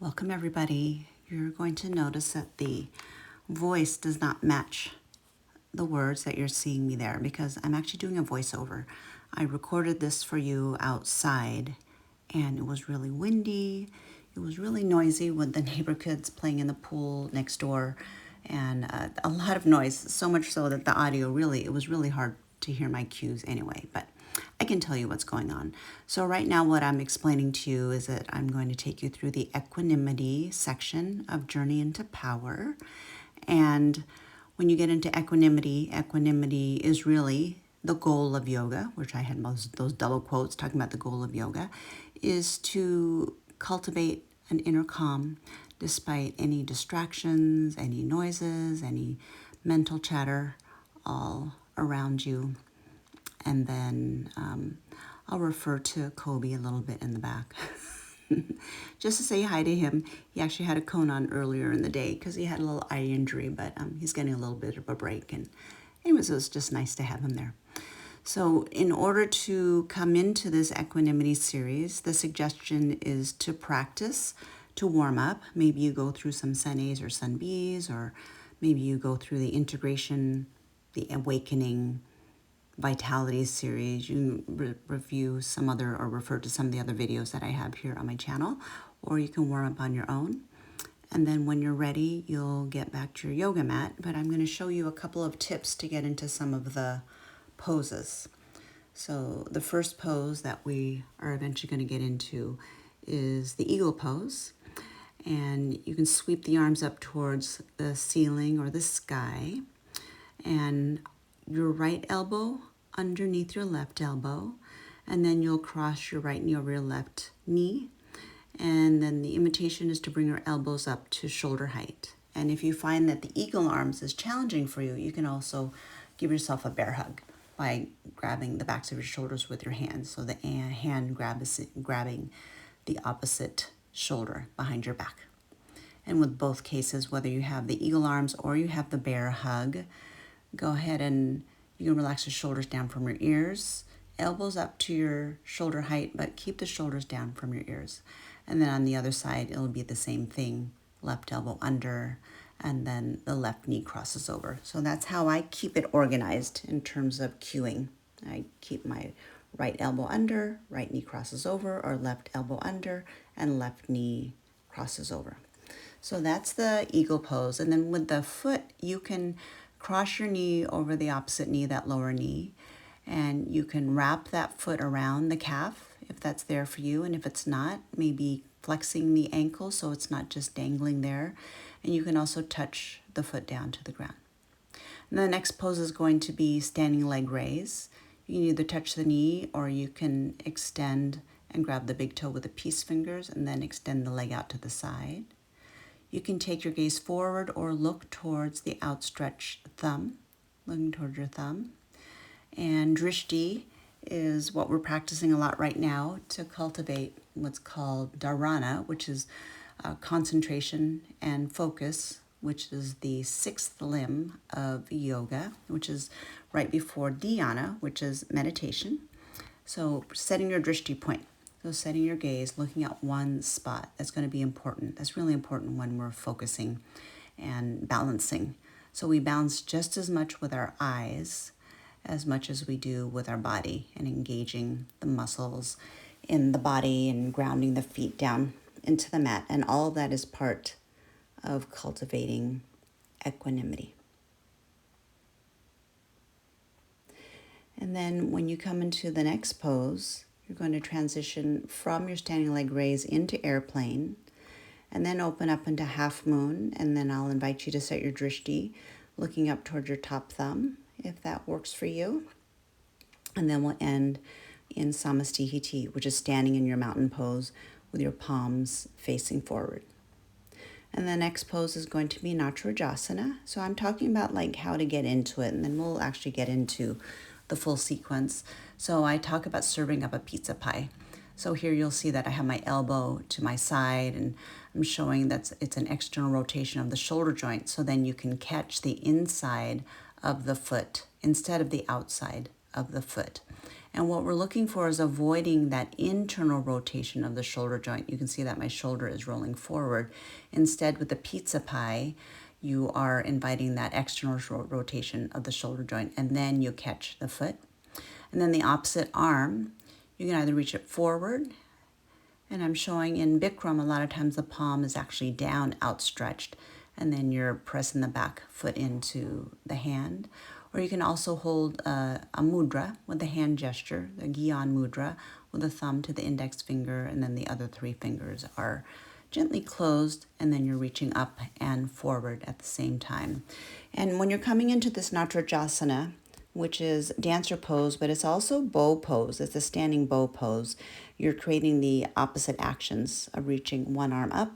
Welcome everybody. You're going to notice that the voice does not match the words that you're seeing me there because I'm actually doing a voiceover. I recorded this for you outside and it was really windy. It was really noisy with the neighbor kids playing in the pool next door and a lot of noise, so much so that the audio it was really hard to hear my cues anyway, but I can tell you what's going on. So right now what I'm explaining to you is that I'm going to take you through the equanimity section of Journey into Power. And when you get into equanimity is really the goal of yoga, which I had those double quotes talking about the goal of yoga, is to cultivate an inner calm despite any distractions, any noises, any mental chatter all around you. And then I'll refer to Kobe a little bit in the back. Just to say hi to him. He actually had a cone on earlier in the day because he had a little eye injury, but he's getting a little bit of a break. And anyways, it was just nice to have him there. So in order to come into this equanimity series, the suggestion is to practice, to warm up. Maybe you go through some sun A's or sun B's, or maybe you go through the integration, the awakening, Vitality series. You can review some other or refer to some of the other videos that I have here on my channel, or you can warm up on your own. And then when you're ready, you'll get back to your yoga mat. But I'm going to show you a couple of tips to get into some of the poses. So the first pose that we are eventually going to get into is the eagle pose. And you can sweep the arms up towards the ceiling or the sky. And your right elbow underneath your left elbow, and then you'll cross your right knee over your left knee, and then the invitation is to bring your elbows up to shoulder height. And if you find that the eagle arms is challenging for you, you can also give yourself a bear hug by grabbing the backs of your shoulders with your hands. So the hand grabbing the opposite shoulder behind your back. And with both cases, whether you have the eagle arms or you have the bear hug, go ahead and you can relax the shoulders down from your ears, elbows up to your shoulder height, but keep the shoulders down from your ears. And then on the other side, it'll be the same thing, left elbow under, and then the left knee crosses over. So that's how I keep it organized in terms of cueing. I keep my right elbow under, right knee crosses over, or left elbow under, and left knee crosses over. So that's the eagle pose. And then with the foot, you can cross your knee over the opposite knee, that lower knee, and you can wrap that foot around the calf if that's there for you. And if it's not, maybe flexing the ankle so it's not just dangling there. And you can also touch the foot down to the ground. And the next pose is going to be standing leg raise. You can either touch the knee or you can extend and grab the big toe with the peace fingers and then extend the leg out to the side. You can take your gaze forward or look towards the outstretched thumb, looking towards your thumb. And drishti is what we're practicing a lot right now to cultivate what's called dharana, which is concentration and focus, which is the sixth limb of yoga, which is right before dhyana, which is meditation. So setting your drishti point. So setting your gaze, looking at one spot, that's going to be important. That's really important when we're focusing and balancing. So we balance just as much with our eyes as much as we do with our body, and engaging the muscles in the body and grounding the feet down into the mat. And all of that is part of cultivating equanimity. And then when you come into the next pose, you're going to transition from your standing leg raise into airplane, and then open up into half moon. And then I'll invite you to set your drishti looking up towards your top thumb, if that works for you. And then we'll end in samastihiti, which is standing in your mountain pose with your palms facing forward. And the next pose is going to be Natarajasana. So I'm talking about like how to get into it, and then we'll actually get into the full sequence. So I talk about serving up a pizza pie. So here you'll see that I have my elbow to my side, and I'm showing that it's an external rotation of the shoulder joint. So then you can catch the inside of the foot instead of the outside of the foot. And what we're looking for is avoiding that internal rotation of the shoulder joint. You can see that my shoulder is rolling forward. Instead, with the pizza pie, you are inviting that external rotation of the shoulder joint, and then you catch the foot. And then the opposite arm, you can either reach it forward, and I'm showing in Bikram, a lot of times the palm is actually down, outstretched, and then you're pressing the back foot into the hand. Or you can also hold a mudra with the hand gesture, the Gyan mudra, with the thumb to the index finger, and then the other 3 fingers are gently closed, and then you're reaching up and forward at the same time. And when you're coming into this Natrajasana, which is dancer pose, but it's also bow pose, it's a standing bow pose, you're creating the opposite actions of reaching one arm up,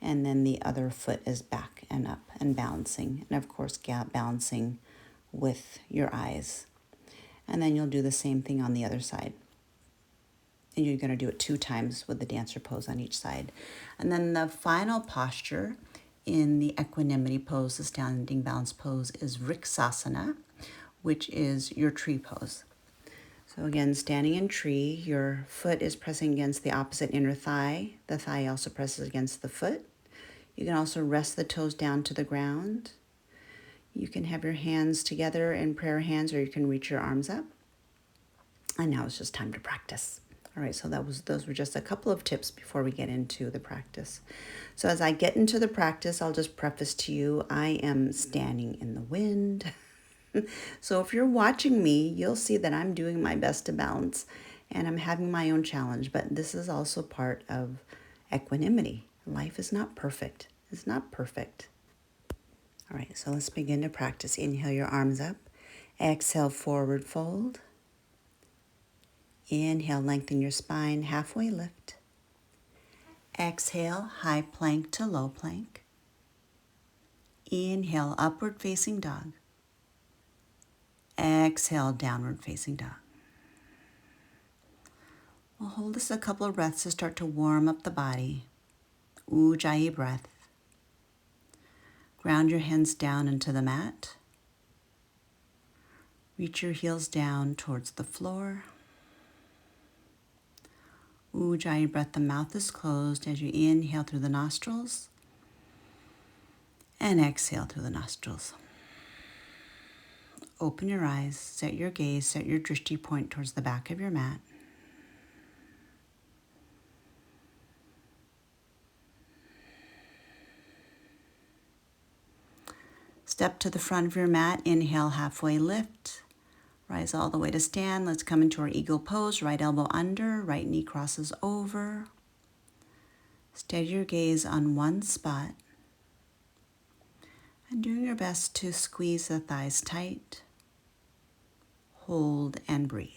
and then the other foot is back and up and balancing, and of course balancing with your eyes. And then you'll do the same thing on the other side. And you're going to do it 2 times with the dancer pose on each side. And then the final posture in the equanimity pose, the standing balance pose, is Vriksasana, which is your tree pose. So again, standing in tree, your foot is pressing against the opposite inner thigh. The thigh also presses against the foot. You can also rest the toes down to the ground. You can have your hands together in prayer hands, or you can reach your arms up. And now it's just time to practice. All right, so those were just a couple of tips before we get into the practice. So as I get into the practice, I'll just preface to you, I am standing in the wind. So if you're watching me, you'll see that I'm doing my best to balance, and I'm having my own challenge, but this is also part of equanimity. Life is not perfect. It's not perfect. All right, so let's begin to practice. Inhale your arms up. Exhale, forward fold. Inhale, lengthen your spine, halfway lift. Exhale, high plank to low plank. Inhale, upward facing dog. Exhale, downward facing dog. We'll hold this a couple of breaths to start to warm up the body. Ujjayi breath. Ground your hands down into the mat. Reach your heels down towards the floor. Ujjayi breath, the mouth is closed as you inhale through the nostrils and exhale through the nostrils. Open your eyes, set your gaze, set your drishti point towards the back of your mat. Step to the front of your mat, inhale, halfway lift. Rise all the way to stand. Let's come into our eagle pose. Right elbow under, right knee crosses over. Steady your gaze on one spot. And doing your best to squeeze the thighs tight. Hold and breathe.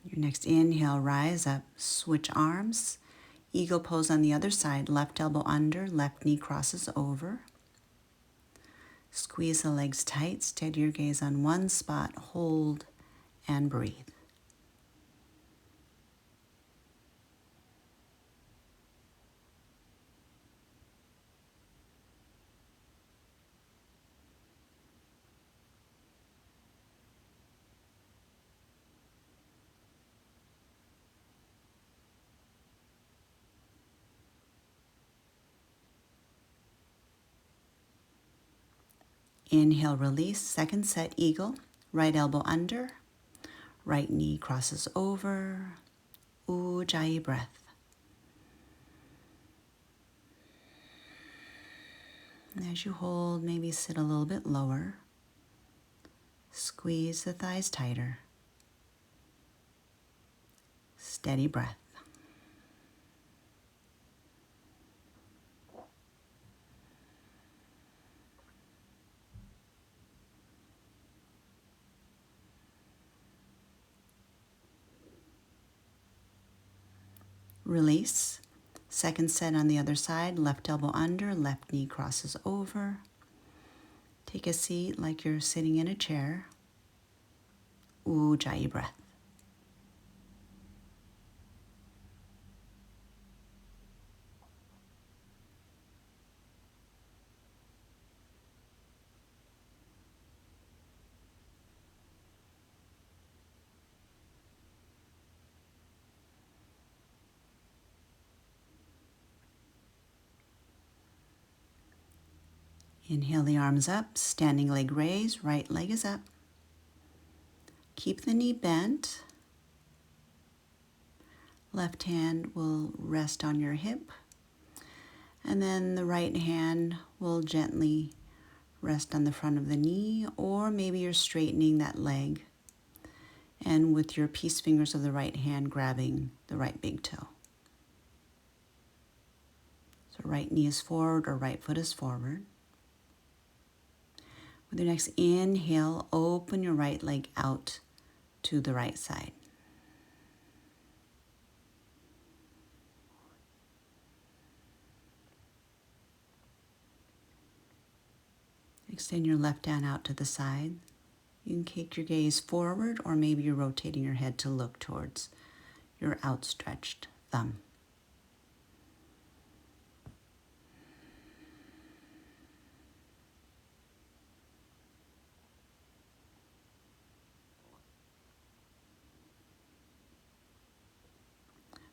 Your next inhale, rise up, switch arms. Eagle pose on the other side, left elbow under, left knee crosses over. Squeeze the legs tight, steady your gaze on one spot, hold and breathe. Inhale, release, second set, eagle, right elbow under, right knee crosses over, Ujjayi breath. And as you hold, maybe sit a little bit lower, squeeze the thighs tighter, steady breath. Release. Second set on the other side, left elbow under, left knee crosses over. Take a seat like you're sitting in a chair. Ujjayi breath. Inhale the arms up, standing leg raised, right leg is up. Keep the knee bent. Left hand will rest on your hip, and then the right hand will gently rest on the front of the knee, or maybe you're straightening that leg, and with your peace fingers of the right hand grabbing the right big toe. So right knee is forward or right foot is forward. With your next inhale, open your right leg out to the right side. Extend your left hand out to the side. You can kick your gaze forward, or maybe you're rotating your head to look towards your outstretched thumb.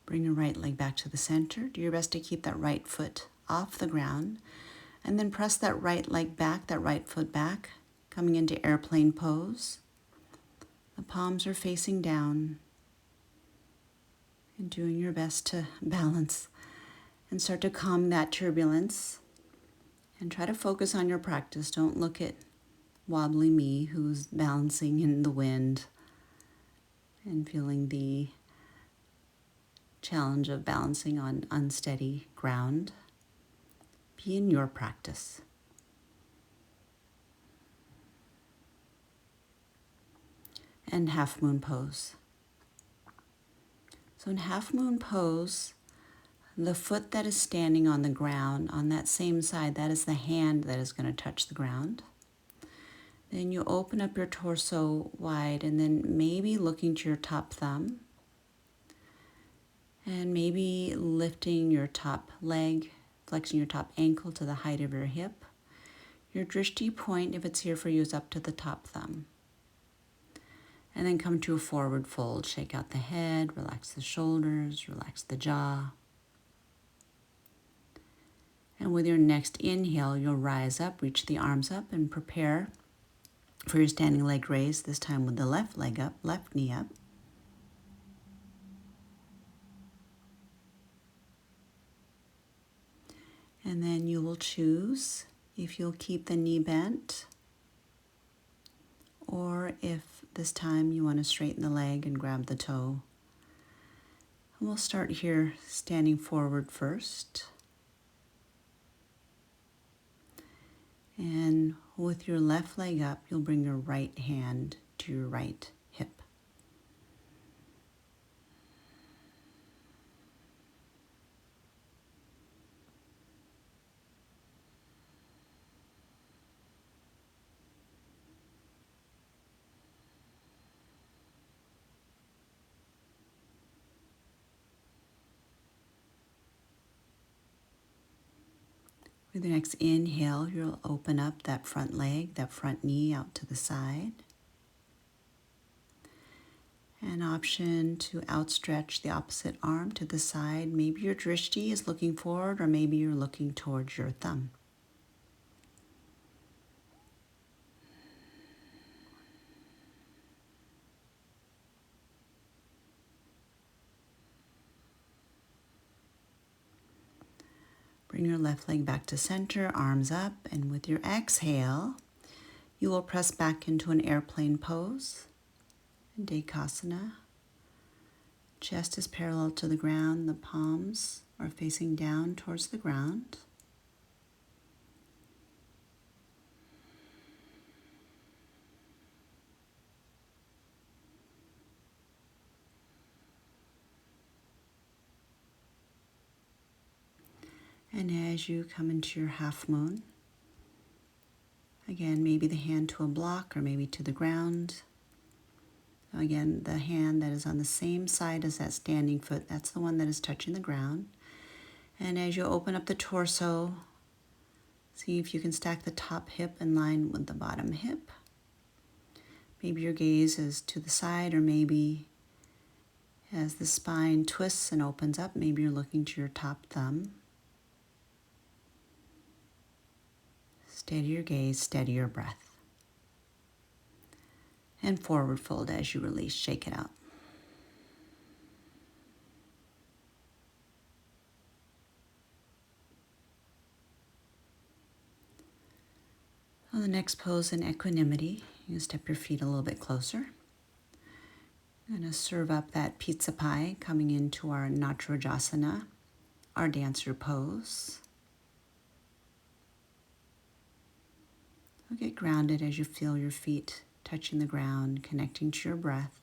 Bring your right leg back to the center. Do your best to keep that right foot off the ground. And then press that right leg back, that right foot back, coming into airplane pose. The palms are facing down. And doing your best to balance and start to calm that turbulence. And try to focus on your practice. Don't look at wobbly me who's balancing in the wind and feeling the challenge of balancing on unsteady ground. Be in your practice. And half moon pose. So in half moon pose, the foot that is standing on the ground, on that same side, that is the hand that is going to touch the ground. Then you open up your torso wide, and then maybe looking to your top thumb. And maybe lifting your top leg, flexing your top ankle to the height of your hip. Your drishti point, if it's here for you, is up to the top thumb. And then come to a forward fold. Shake out the head, relax the shoulders, relax the jaw. And with your next inhale, you'll rise up, reach the arms up, and prepare for your standing leg raise, this time with the left leg up, left knee up. And then you will choose if you'll keep the knee bent, or if this time you want to straighten the leg and grab the toe. And we'll start here standing forward first. And with your left leg up, you'll bring your right hand to your right hip. With the next inhale, you'll open up that front leg, that front knee out to the side. An option to outstretch the opposite arm to the side. Maybe your drishti is looking forward, or maybe you're looking towards your thumb. Bring your left leg back to center, arms up, and with your exhale, you will press back into an airplane pose, Dekasana. Chest is parallel to the ground, the palms are facing down towards the ground. And as you come into your half moon, again, maybe the hand to a block or maybe to the ground. Again, the hand that is on the same side as that standing foot, that's the one that is touching the ground. And as you open up the torso, see if you can stack the top hip in line with the bottom hip. Maybe your gaze is to the side, or maybe as the spine twists and opens up, maybe you're looking to your top thumb. Steady your gaze, steady your breath. And forward fold as you release, shake it out. On the next pose in equanimity, you can step your feet a little bit closer. I'm going to serve up that pizza pie coming into our Natrajasana, our dancer pose. So get grounded as you feel your feet touching the ground, connecting to your breath.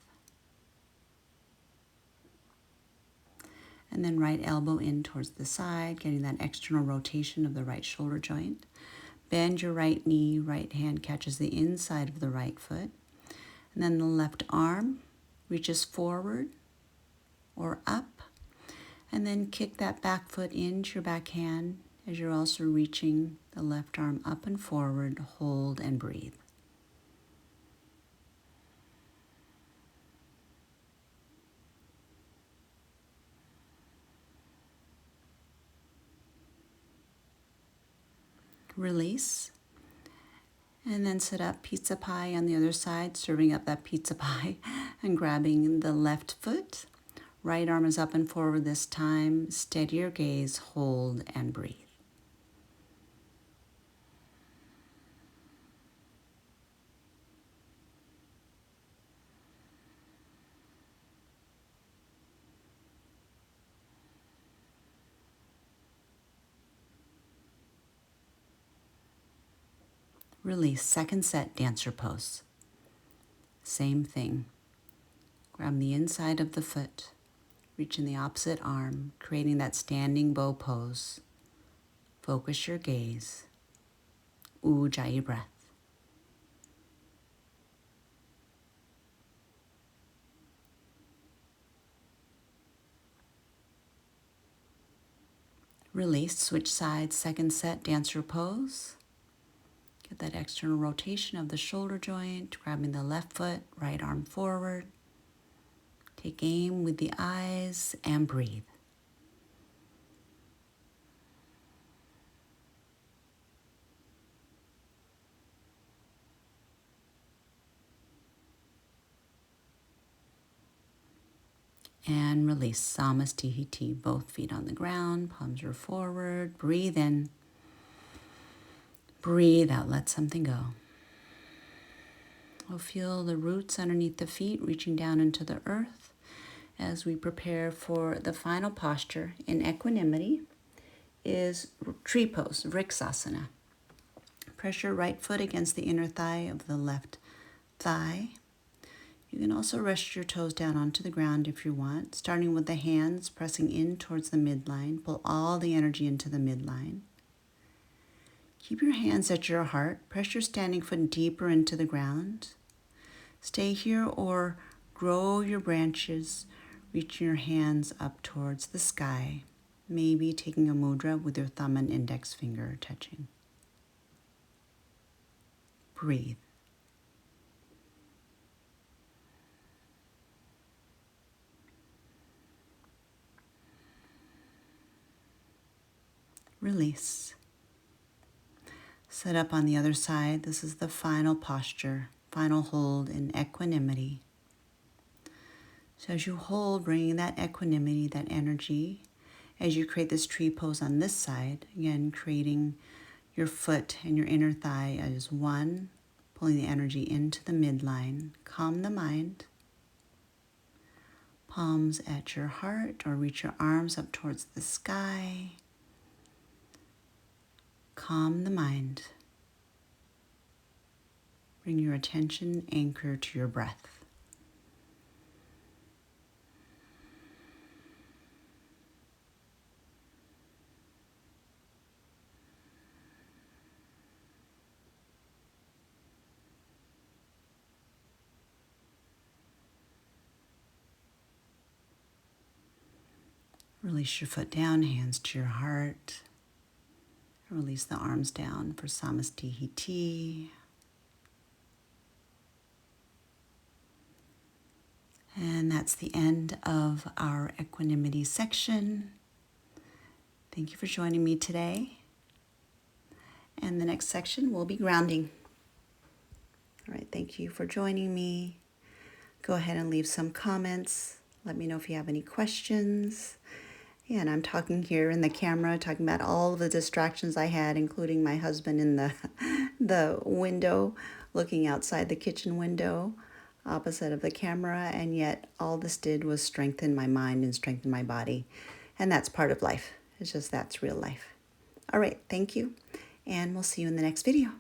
And then right elbow in towards the side, getting that external rotation of the right shoulder joint. Bend your right knee, right hand catches the inside of the right foot. And then the left arm reaches forward or up. And then kick that back foot into your back hand as you're also reaching the left arm up and forward. Hold and breathe. Release. And then sit up pizza pie on the other side, serving up that pizza pie and grabbing the left foot. Right arm is up and forward this time. Steady your gaze, hold and breathe. Release. Second set, dancer pose. Same thing. Grab the inside of the foot, reach in the opposite arm, creating that standing bow pose. Focus your gaze. Ujjayi breath. Release. Switch sides. Second set, dancer pose. Get that external rotation of the shoulder joint, grabbing the left foot, right arm forward. Take aim with the eyes and breathe. And release. Samastihiti, both feet on the ground, palms are forward. Breathe in. Breathe out, let something go. We'll feel the roots underneath the feet reaching down into the earth as we prepare for the final posture in equanimity is tree pose, Vriksasana. Press your right foot against the inner thigh of the left thigh. You can also rest your toes down onto the ground if you want, starting with the hands pressing in towards the midline. Pull all the energy into the midline. Keep your hands at your heart. Press your standing foot deeper into the ground. Stay here or grow your branches, reaching your hands up towards the sky, maybe taking a mudra with your thumb and index finger touching. Breathe. Release. Sit up on the other side. This is the final posture, final hold in equanimity. So as you hold, bringing that equanimity, that energy, as you create this tree pose on this side, again, creating your foot and your inner thigh as one, pulling the energy into the midline. Calm the mind. Palms at your heart, or reach your arms up towards the sky. Calm the mind. Bring your attention, anchor to your breath. Release your foot down, hands to your heart. Release the arms down for Samastihiti. And that's the end of our equanimity section. Thank you for joining me today. And the next section will be grounding. All right, thank you for joining me. Go ahead and leave some comments. Let me know if you have any questions. Yeah, and I'm talking here in the camera, talking about all of the distractions I had, including my husband in the window, looking outside the kitchen window, opposite of the camera, and yet all this did was strengthen my mind and strengthen my body. And that's part of life. It's just that's real life. All right, thank you, and we'll see you in the next video.